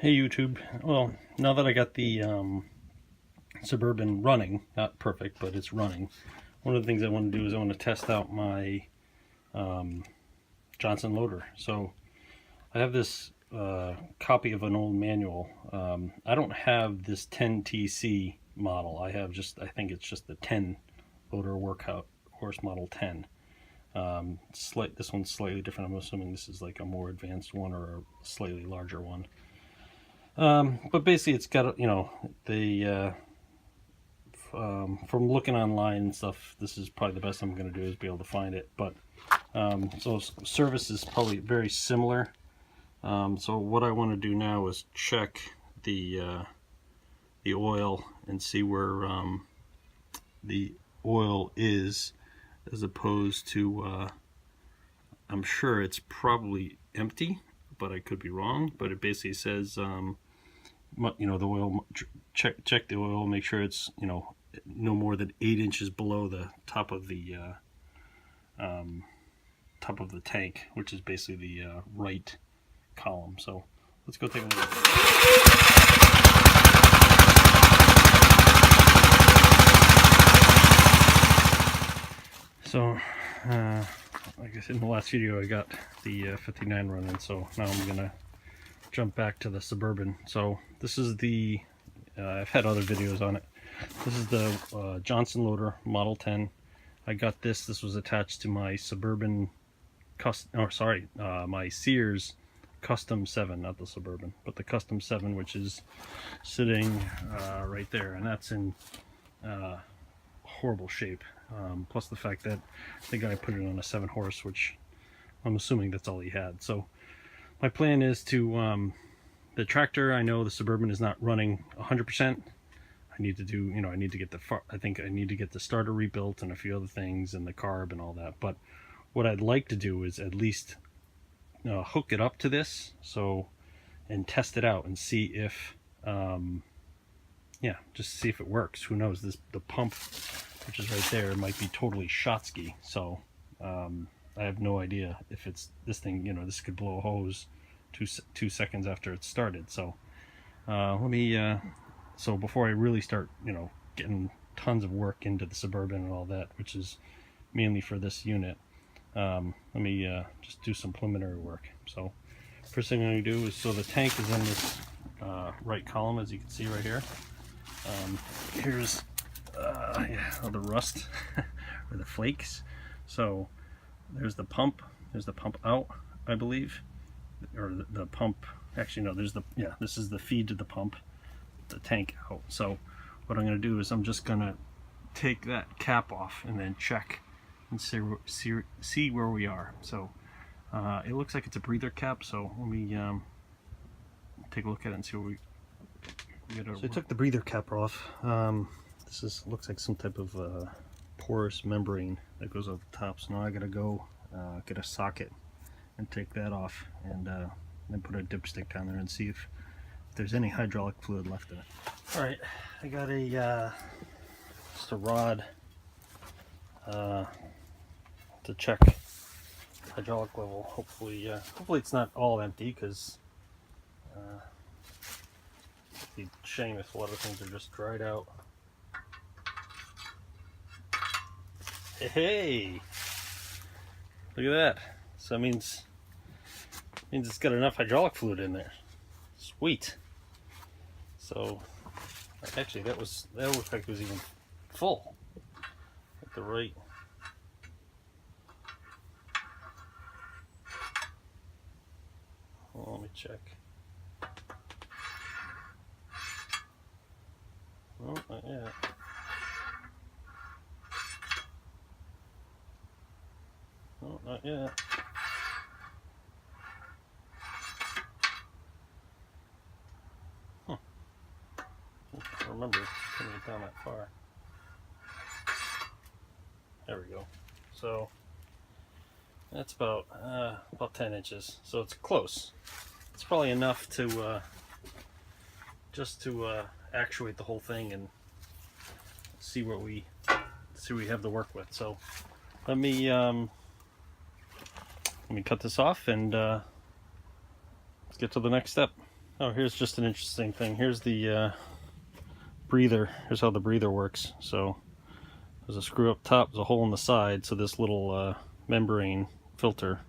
Hey YouTube. Well, now that I got the Suburban running, not perfect, but it's running, one of the things I want to do is I want to test out my Johnson loader. So I have this copy of an old manual. I don't have this 10TC model. I have I think it's just the 10 loader workhorse model 10. This one's slightly different. I'm assuming this is like a more advanced one or a slightly larger one. But basically it's got, from looking online and stuff, this is probably the best I'm going to do is be able to find it. But so service is probably very similar. So what I want to do now is check the oil and see where the oil is, as opposed to I'm sure it's probably empty, but I could be wrong. But it basically says the oil, check the oil, make sure it's no more than 8 inches below the top of the tank, which is basically the right column. So let's go take a look. So like I said in the last video, I got the 59 running, so now I'm gonna jump back to the Suburban. So this is the I've had other videos on it. This is the Johnson loader model 10. I got this was attached to my Suburban my Sears Custom 7, not the Suburban, but the Custom 7, which is sitting right there, and that's in horrible shape. Plus the fact that the guy put it on a 7-horse, which I'm assuming that's all he had. So my plan is to the tractor, I know the Suburban is not running 100%. I need to do, I need to get I think I need to get the starter rebuilt and a few other things and the carb and all that. But what I'd like to do is at least hook it up to this, and test it out and see if just see if it works. Who knows, the pump, which is right there, might be totally Shotsky. So I have no idea if it's this thing, this could blow a hose 2 seconds after it's started. So let me so before I really start getting tons of work into the Suburban and all that, which is mainly for this unit, let me just do some preliminary work. So first thing I'm going to do is, so the tank is in this right column, as you can see right here. Here's the rust or the flakes. So there's the pump out, I believe, or the pump, actually no, this is the feed to the pump, the tank out. So what I'm going to do is I'm just going to take that cap off and then check and see where we are. So it looks like it's a breather cap, so let me take a look at it and see what we get. So I took the breather cap off. This looks like some type of porous membrane that goes over the top. So now I gotta go get a socket and take that off, and then put a dipstick down there and see if there's any hydraulic fluid left in it. All right, I got just a rod to check hydraulic level. Hopefully it's not all empty, because it'd be a shame if a lot of things are just dried out. Hey, look at that. So that means it's got enough hydraulic fluid in there. Sweet. So actually that looked like it was even full at the right. Well, let me check. Oh, not yet. Oh, not yet. I remember putting it down that far. There we go. So that's about 10 inches. So it's close. It's probably enough to just to actuate the whole thing and see what we have to work with. So let me cut this off and let's get to the next step. Oh, here's just an interesting thing. Here's the breather. Here's how the breather works. So there's a screw up top, there's a hole in the side, so this little membrane filter,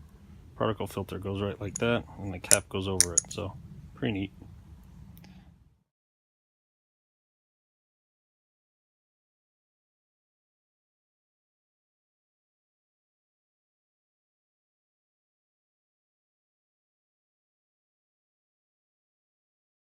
particle filter, goes right like that, and the cap goes over it. So pretty neat.